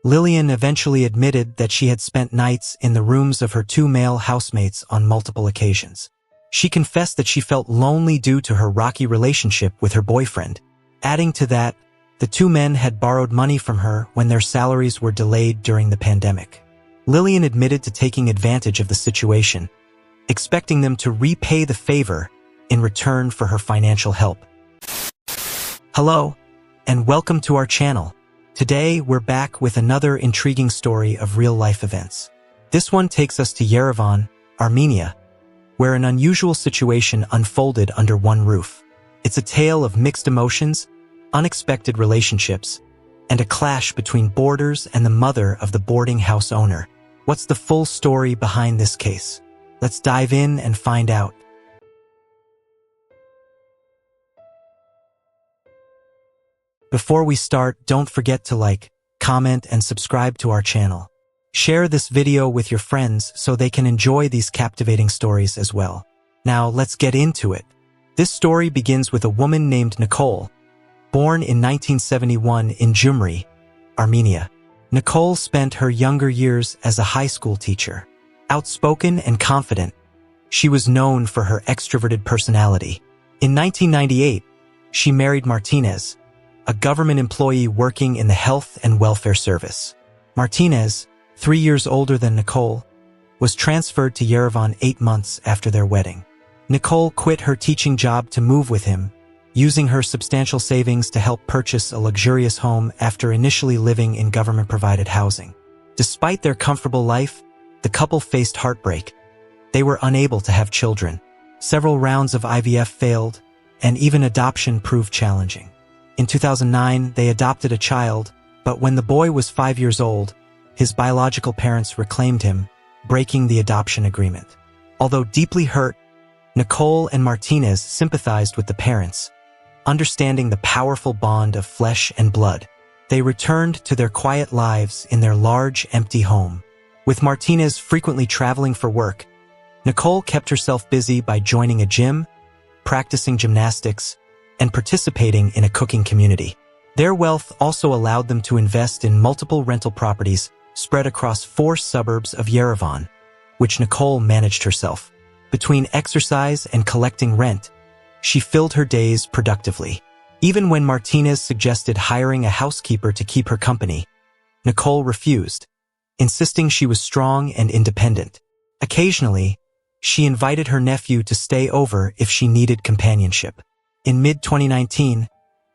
Lillian eventually admitted that she had spent nights in the rooms of her two male housemates on multiple occasions. She confessed that she felt lonely due to her rocky relationship with her boyfriend. Adding to that, the two men had borrowed money from her when their salaries were delayed during the pandemic. Lillian admitted to taking advantage of the situation, expecting them to repay the favor in return for her financial help. Hello, and welcome to our channel. Today, we're back with another intriguing story of real-life events. This one takes us to Yerevan, Armenia, where an unusual situation unfolded under one roof. It's a tale of mixed emotions, unexpected relationships, and a clash between boarders and the mother of the boarding house owner. What's the full story behind this case? Let's dive in and find out. Before we start, don't forget to like, comment, and subscribe to our channel. Share this video with your friends so they can enjoy these captivating stories as well. Now, let's get into it. This story begins with a woman named Nicole, born in 1971 in Gyumri, Armenia. Nicole spent her younger years as a high school teacher. Outspoken and confident, she was known for her extroverted personality. In 1998, she married Martinez, a government employee working in the health and welfare service. Martinez, 3 years older than Nicole, was transferred to Yerevan 8 months after their wedding. Nicole quit her teaching job to move with him, using her substantial savings to help purchase a luxurious home after initially living in government-provided housing. Despite their comfortable life, the couple faced heartbreak. They were unable to have children. Several rounds of IVF failed, and even adoption proved challenging. In 2009, they adopted a child, but when the boy was 5 years old, his biological parents reclaimed him, breaking the adoption agreement. Although deeply hurt, Nicole and Martinez sympathized with the parents. Understanding the powerful bond of flesh and blood, they returned to their quiet lives in their large, empty home. With Martinez frequently traveling for work, Nicole kept herself busy by joining a gym, practicing gymnastics, and participating in a cooking community. Their wealth also allowed them to invest in multiple rental properties spread across 4 suburbs of Yerevan, which Nicole managed herself. Between exercise and collecting rent, she filled her days productively. Even when Martinez suggested hiring a housekeeper to keep her company, Nicole refused, insisting she was strong and independent. Occasionally, she invited her nephew to stay over if she needed companionship. In mid-2019,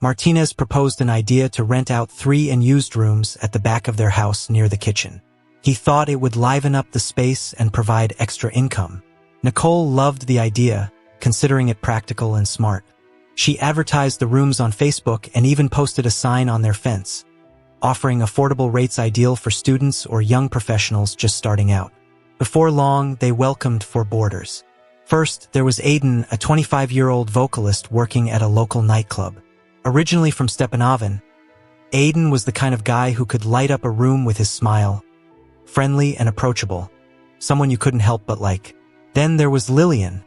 Martinez proposed an idea to rent out 3 unused rooms at the back of their house near the kitchen. He thought it would liven up the space and provide extra income. Nicole loved the idea, considering it practical and smart. She advertised the rooms on Facebook and even posted a sign on their fence, offering affordable rates ideal for students or young professionals just starting out. Before long, they welcomed 4 boarders. First, there was Aiden, a 25-year-old vocalist working at a local nightclub. Originally from Stepanovan, Aiden was the kind of guy who could light up a room with his smile, friendly and approachable, someone you couldn't help but like. Then there was Lillian,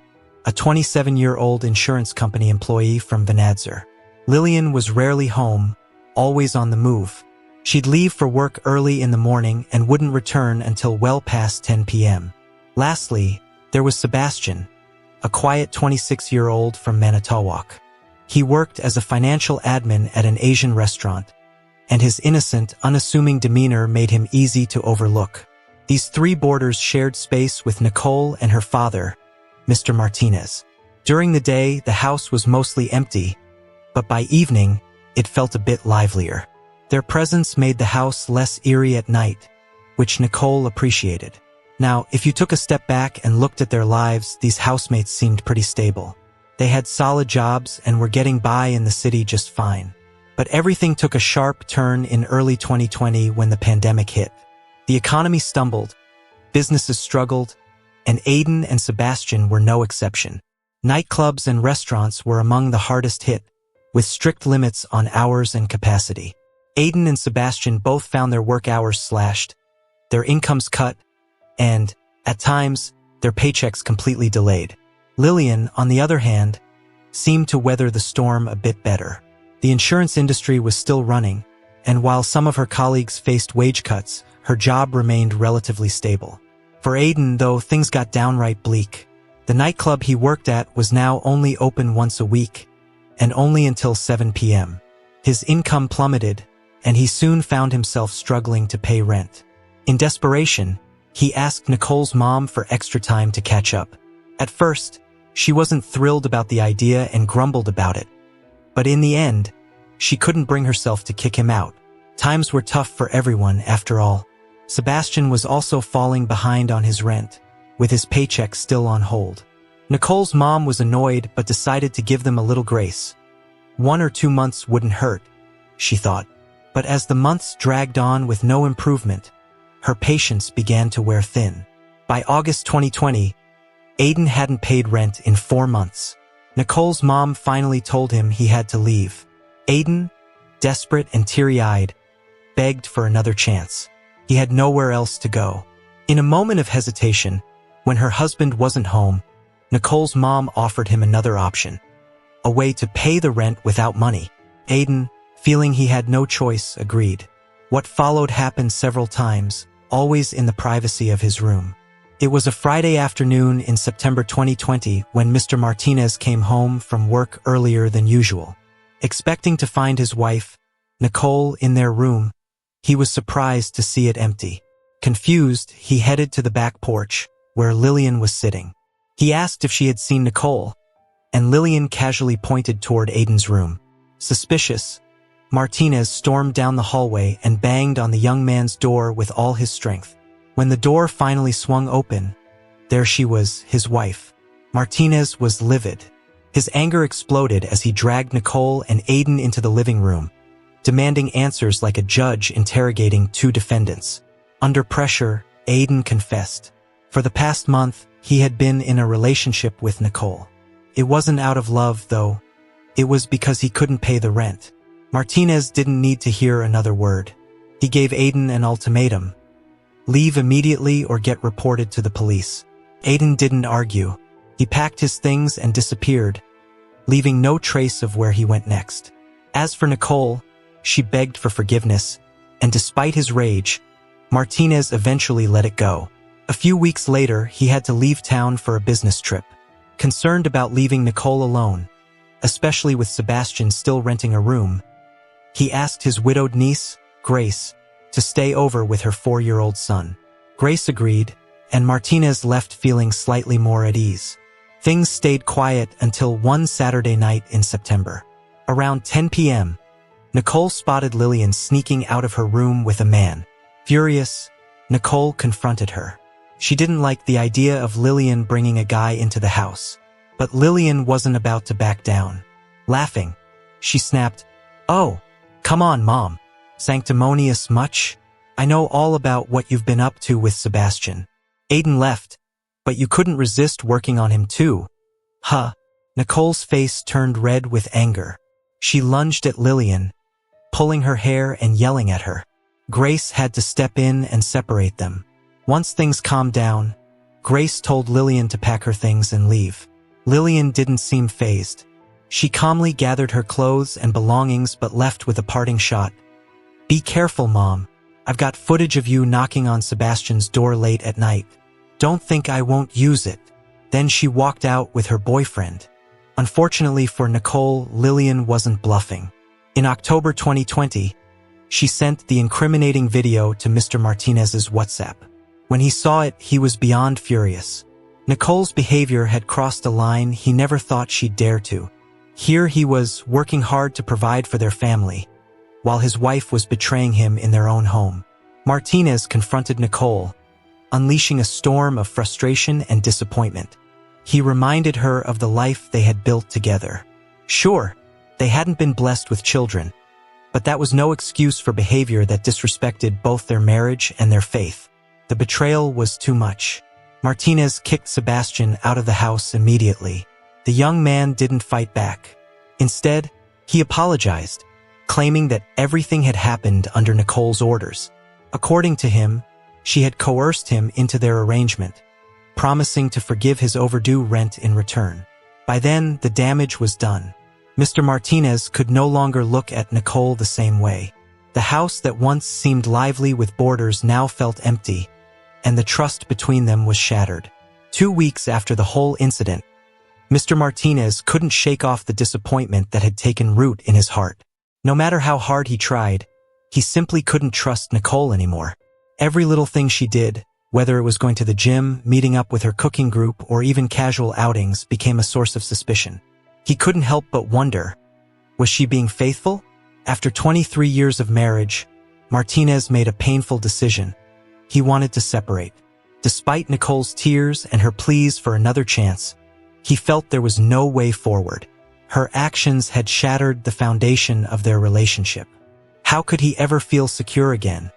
a 27-year-old insurance company employee from Vanadzor. Lillian was rarely home, always on the move. She'd leave for work early in the morning and wouldn't return until well past 10 p.m. Lastly, there was Sebastian, a quiet 26-year-old from Manitowoc. He worked as a financial admin at an Asian restaurant, and his innocent, unassuming demeanor made him easy to overlook. These 3 boarders shared space with Nicole and her father, Mr. Martinez. During the day, the house was mostly empty, but by evening, it felt a bit livelier. Their presence made the house less eerie at night, which Nicole appreciated. Now, if you took a step back and looked at their lives, these housemates seemed pretty stable. They had solid jobs and were getting by in the city just fine. But everything took a sharp turn in early 2020 when the pandemic hit. The economy stumbled, businesses struggled, and Aiden and Sebastian were no exception. Nightclubs and restaurants were among the hardest hit, with strict limits on hours and capacity. Aiden and Sebastian both found their work hours slashed, their incomes cut, and, at times, their paychecks completely delayed. Lillian, on the other hand, seemed to weather the storm a bit better. The insurance industry was still running, and while some of her colleagues faced wage cuts, her job remained relatively stable. For Aiden, though, things got downright bleak. The nightclub he worked at was now only open once a week, and only until 7 p.m. His income plummeted, and he soon found himself struggling to pay rent. In desperation, he asked Nicole's mom for extra time to catch up. At first, she wasn't thrilled about the idea and grumbled about it. But in the end, she couldn't bring herself to kick him out. Times were tough for everyone, after all. Sebastian was also falling behind on his rent, with his paycheck still on hold. Nicole's mom was annoyed but decided to give them a little grace. 1 or 2 months wouldn't hurt, she thought. But as the months dragged on with no improvement, her patience began to wear thin. By August 2020, Aiden hadn't paid rent in 4 months. Nicole's mom finally told him he had to leave. Aiden, desperate and teary-eyed, begged for another chance. He had nowhere else to go. In a moment of hesitation, when her husband wasn't home, Nicole's mom offered him another option, a way to pay the rent without money. Aiden, feeling he had no choice, agreed. What followed happened several times, always in the privacy of his room. It was a Friday afternoon in September 2020 when Mr. Martinez came home from work earlier than usual. Expecting to find his wife, Nicole, in their room, he was surprised to see it empty. Confused, he headed to the back porch, where Lillian was sitting. He asked if she had seen Nicole, and Lillian casually pointed toward Aiden's room. Suspicious, Martinez stormed down the hallway and banged on the young man's door with all his strength. When the door finally swung open, there she was, his wife. Martinez was livid. His anger exploded as he dragged Nicole and Aiden into the living room, demanding answers like a judge interrogating 2 defendants. Under pressure, Aiden confessed. For the past month, he had been in a relationship with Nicole. It wasn't out of love, though. It was because he couldn't pay the rent. Martinez didn't need to hear another word. He gave Aiden an ultimatum. Leave immediately or get reported to the police. Aiden didn't argue. He packed his things and disappeared, leaving no trace of where he went next. As for Nicole, she begged for forgiveness, and despite his rage, Martinez eventually let it go. A few weeks later, he had to leave town for a business trip. Concerned about leaving Nicole alone, especially with Sebastian still renting a room, he asked his widowed niece, Grace, to stay over with her 4-year-old son. Grace agreed, and Martinez left feeling slightly more at ease. Things stayed quiet until one Saturday night in September. Around 10 p.m., Nicole spotted Lillian sneaking out of her room with a man. Furious, Nicole confronted her. She didn't like the idea of Lillian bringing a guy into the house. But Lillian wasn't about to back down. Laughing, she snapped, "Oh, come on, Mom. Sanctimonious much? I know all about what you've been up to with Sebastian. Aiden left, but you couldn't resist working on him too." Huh. Nicole's face turned red with anger. She lunged at Lillian, pulling her hair and yelling at her. Grace had to step in and separate them. Once things calmed down, Grace told Lillian to pack her things and leave. Lillian didn't seem fazed. She calmly gathered her clothes and belongings but left with a parting shot. "Be careful, Mom. I've got footage of you knocking on Sebastian's door late at night. Don't think I won't use it." Then she walked out with her boyfriend. Unfortunately for Nicole, Lillian wasn't bluffing. In October 2020, she sent the incriminating video to Mr. Martinez's WhatsApp. When he saw it, he was beyond furious. Nicole's behavior had crossed a line he never thought she'd dare to. Here he was, working hard to provide for their family, while his wife was betraying him in their own home. Martinez confronted Nicole, unleashing a storm of frustration and disappointment. He reminded her of the life they had built together. Sure, they hadn't been blessed with children, but that was no excuse for behavior that disrespected both their marriage and their faith. The betrayal was too much. Martinez kicked Sebastian out of the house immediately. The young man didn't fight back. Instead, he apologized, claiming that everything had happened under Nicole's orders. According to him, she had coerced him into their arrangement, promising to forgive his overdue rent in return. By then, the damage was done. Mr. Martinez could no longer look at Nicole the same way. The house that once seemed lively with boarders now felt empty, and the trust between them was shattered. 2 weeks after the whole incident, Mr. Martinez couldn't shake off the disappointment that had taken root in his heart. No matter how hard he tried, he simply couldn't trust Nicole anymore. Every little thing she did, whether it was going to the gym, meeting up with her cooking group, or even casual outings, became a source of suspicion. He couldn't help but wonder, was she being faithful? After 23 years of marriage, Martinez made a painful decision. He wanted to separate. Despite Nicole's tears and her pleas for another chance, he felt there was no way forward. Her actions had shattered the foundation of their relationship. How could he ever feel secure again?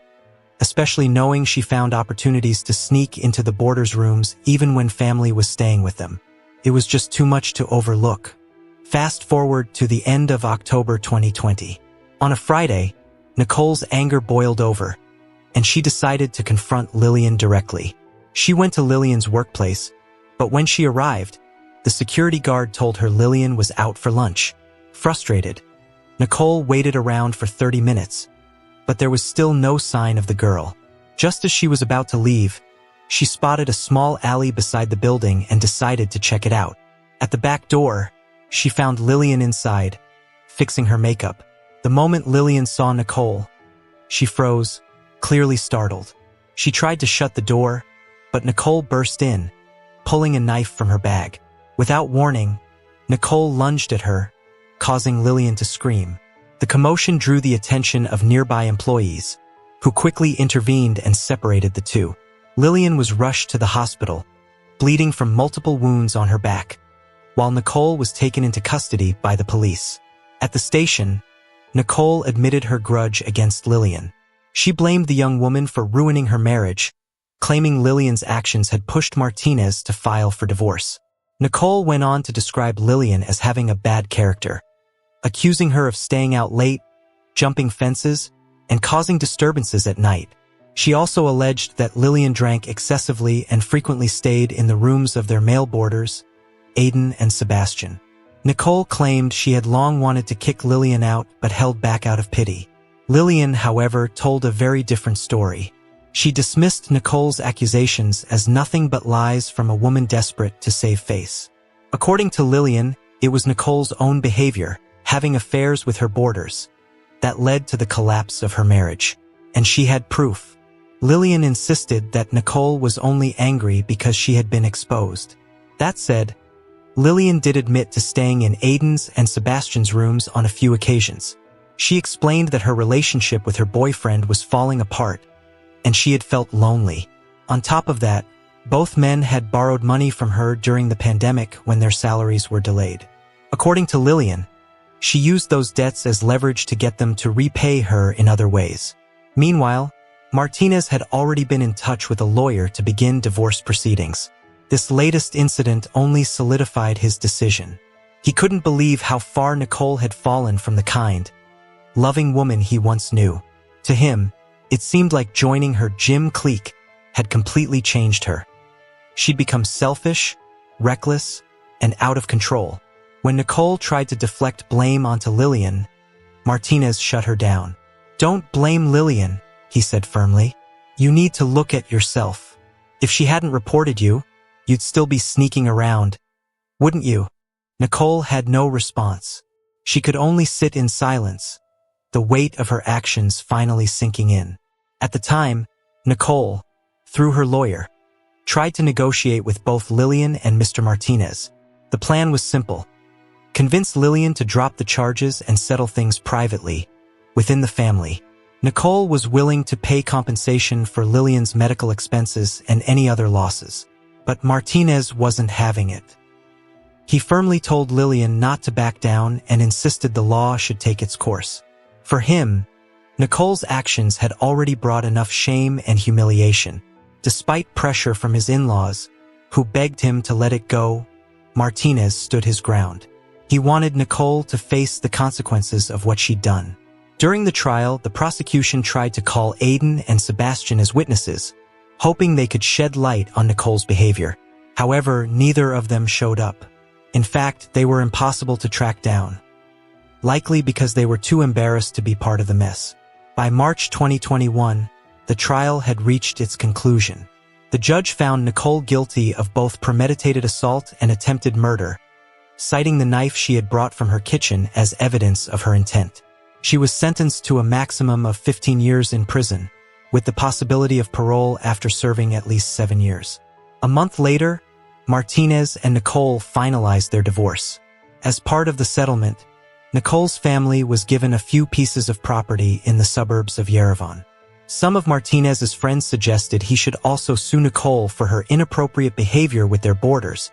Especially knowing she found opportunities to sneak into the boarders' rooms even when family was staying with them. It was just too much to overlook. Fast forward to the end of October 2020. On a Friday, Nicole's anger boiled over, and she decided to confront Lillian directly. She went to Lillian's workplace, but when she arrived, the security guard told her Lillian was out for lunch. Frustrated, Nicole waited around for 30 minutes, but there was still no sign of the girl. Just as she was about to leave, she spotted a small alley beside the building and decided to check it out. At the back door, she found Lillian inside, fixing her makeup. The moment Lillian saw Nicole, she froze, clearly startled. She tried to shut the door, but Nicole burst in, pulling a knife from her bag. Without warning, Nicole lunged at her, causing Lillian to scream. The commotion drew the attention of nearby employees, who quickly intervened and separated the two. Lillian was rushed to the hospital, bleeding from multiple wounds on her back, while Nicole was taken into custody by the police. At the station, Nicole admitted her grudge against Lillian. She blamed the young woman for ruining her marriage, claiming Lillian's actions had pushed Martinez to file for divorce. Nicole went on to describe Lillian as having a bad character, accusing her of staying out late, jumping fences, and causing disturbances at night. She also alleged that Lillian drank excessively and frequently stayed in the rooms of their male boarders, Aiden and Sebastian. Nicole claimed she had long wanted to kick Lillian out but held back out of pity. Lillian, however, told a very different story. She dismissed Nicole's accusations as nothing but lies from a woman desperate to save face. According to Lillian, it was Nicole's own behavior, having affairs with her boarders, that led to the collapse of her marriage. And she had proof. Lillian insisted that Nicole was only angry because she had been exposed. That said, Lillian did admit to staying in Aiden's and Sebastian's rooms on a few occasions. She explained that her relationship with her boyfriend was falling apart, and she had felt lonely. On top of that, both men had borrowed money from her during the pandemic when their salaries were delayed. According to Lillian, she used those debts as leverage to get them to repay her in other ways. Meanwhile, Martinez had already been in touch with a lawyer to begin divorce proceedings. This latest incident only solidified his decision. He couldn't believe how far Nicole had fallen from the kind, loving woman he once knew. To him, it seemed like joining her gym clique had completely changed her. She'd become selfish, reckless, and out of control. When Nicole tried to deflect blame onto Lillian, Martinez shut her down. "Don't blame Lillian," he said firmly. "You need to look at yourself. If she hadn't reported you, you'd still be sneaking around, wouldn't you?" Nicole had no response. She could only sit in silence, the weight of her actions finally sinking in. At the time, Nicole, through her lawyer, tried to negotiate with both Lillian and Mr. Martinez. The plan was simple. Convince Lillian to drop the charges and settle things privately, within the family. Nicole was willing to pay compensation for Lillian's medical expenses and any other losses. But Martinez wasn't having it. He firmly told Lillian not to back down and insisted the law should take its course. For him, Nicole's actions had already brought enough shame and humiliation. Despite pressure from his in-laws, who begged him to let it go, Martinez stood his ground. He wanted Nicole to face the consequences of what she'd done. During the trial, the prosecution tried to call Aiden and Sebastian as witnesses, hoping they could shed light on Nicole's behavior. However, neither of them showed up. In fact, they were impossible to track down, likely because they were too embarrassed to be part of the mess. By March 2021, the trial had reached its conclusion. The judge found Nicole guilty of both premeditated assault and attempted murder, citing the knife she had brought from her kitchen as evidence of her intent. She was sentenced to a maximum of 15 years in prison, with the possibility of parole after serving at least 7 years. A month later, Martinez and Nicole finalized their divorce. As part of the settlement, Nicole's family was given a few pieces of property in the suburbs of Yerevan. Some of Martinez's friends suggested he should also sue Nicole for her inappropriate behavior with their boarders,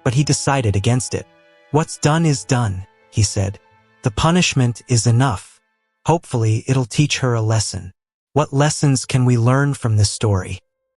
but he decided against it. "What's done is done," he said. "The punishment is enough. Hopefully, it'll teach her a lesson." What lessons can we learn from this story?